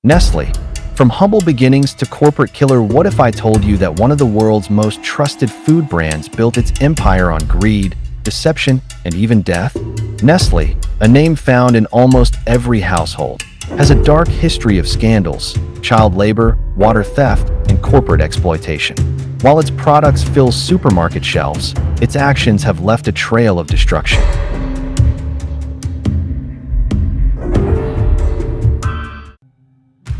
Nestle. From humble beginnings to corporate killer, what if I told you that one of the world's most trusted food brands built its empire on greed, deception, and even death? Nestle, a name found in almost every household, has a dark history of scandals, child labor, water theft, and corporate exploitation. While its products fill supermarket shelves, its actions have left a trail of destruction.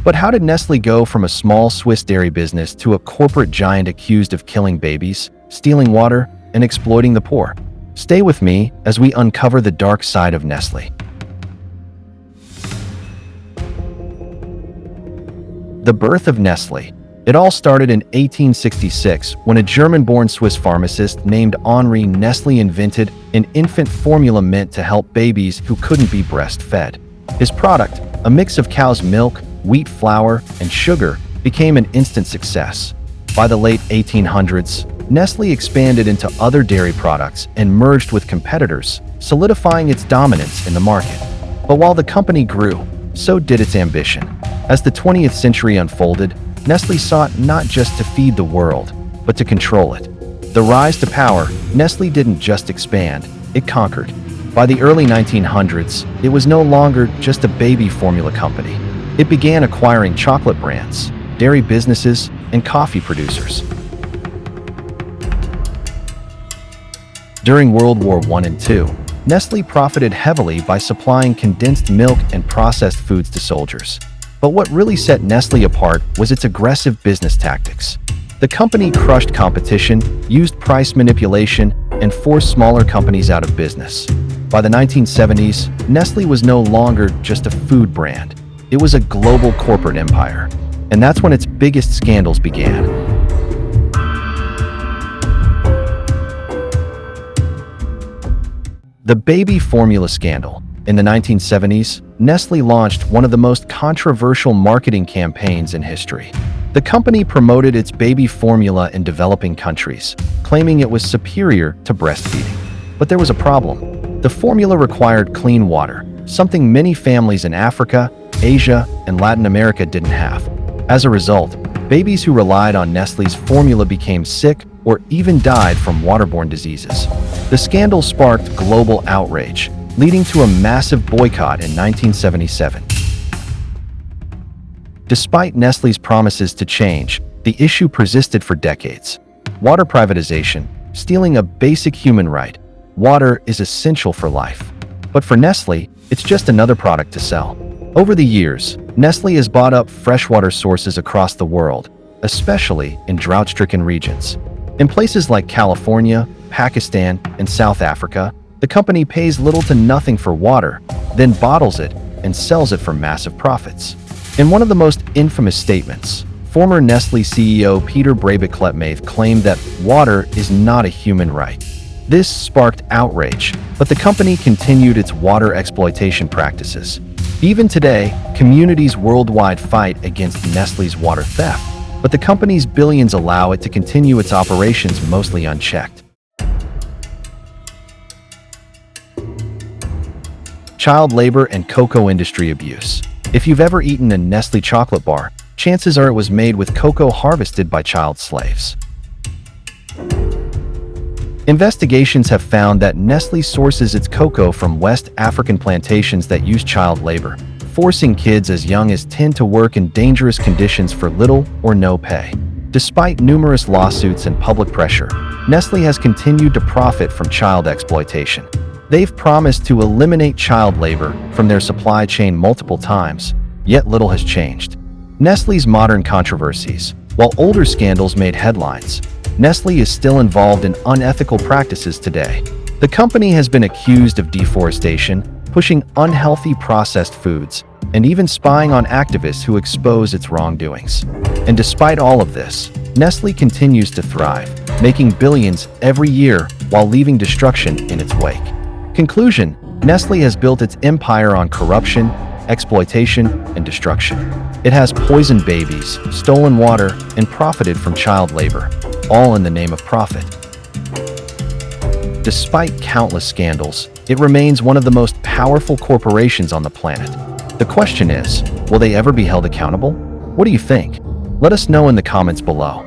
But how did Nestle go from a small Swiss dairy business to a corporate giant accused of killing babies, stealing water, and exploiting the poor? Stay with me as we uncover the dark side of Nestle. The birth of Nestle. It all started in 1866 when a German-born Swiss pharmacist named Henri Nestle invented an infant formula meant to help babies who couldn't be breastfed. His product, a mix of cow's milk, wheat flour, and sugar, became an instant success. By the late 1800s, Nestle expanded into other dairy products and merged with competitors, solidifying its dominance in the market. But while the company grew, so did its ambition. As the 20th century unfolded, Nestle sought not just to feed the world, but to control it. The rise to power, Nestle didn't just expand, it conquered. By the early 1900s, it was no longer just a baby formula company. It began acquiring chocolate brands, dairy businesses, and coffee producers. During World War I and II, Nestle profited heavily by supplying condensed milk and processed foods to soldiers. But what really set Nestle apart was its aggressive business tactics. The company crushed competition, used price manipulation, and forced smaller companies out of business. By the 1970s, Nestle was no longer just a food brand. It was a global corporate empire. And that's when its biggest scandals began. The baby formula scandal. In the 1970s, Nestle launched one of the most controversial marketing campaigns in history. The company promoted its baby formula in developing countries, claiming it was superior to breastfeeding. But there was a problem. The formula required clean water, something many families in Africa, Asia, and Latin America didn't have. As a result, babies who relied on Nestle's formula became sick or even died from waterborne diseases. The scandal sparked global outrage, leading to a massive boycott in 1977. Despite Nestle's promises to change, the issue persisted for decades. Water privatization, stealing a basic human right. Water is essential for life. But for Nestle, it's just another product to sell. Over the years, Nestle has bought up freshwater sources across the world, especially in drought-stricken regions. In places like California, Pakistan, and South Africa, the company pays little to nothing for water, then bottles it and sells it for massive profits. In one of the most infamous statements, former Nestle CEO Peter Brabeck-Letmathe claimed that water is not a human right. This sparked outrage, but the company continued its water exploitation practices. Even today, communities worldwide fight against Nestle's water theft, but the company's billions allow it to continue its operations mostly unchecked. Child labor and cocoa industry abuse. If you've ever eaten a Nestle chocolate bar, chances are it was made with cocoa harvested by child slaves. Investigations have found that Nestle sources its cocoa from West African plantations that use child labor, forcing kids as young as 10 to work in dangerous conditions for little or no pay. Despite numerous lawsuits and public pressure, Nestle has continued to profit from child exploitation. They've promised to eliminate child labor from their supply chain multiple times, yet little has changed. Nestle's modern controversies. While older scandals made headlines, Nestle is still involved in unethical practices today. The company has been accused of deforestation, pushing unhealthy processed foods, and even spying on activists who expose its wrongdoings. And despite all of this, Nestle continues to thrive, making billions every year while leaving destruction in its wake. Conclusion: Nestle has built its empire on corruption, exploitation, and destruction. It has poisoned babies, stolen water, and profited from child labor, all in the name of profit. Despite countless scandals, it remains one of the most powerful corporations on the planet. The question is, will they ever be held accountable? What do you think? Let us know in the comments below.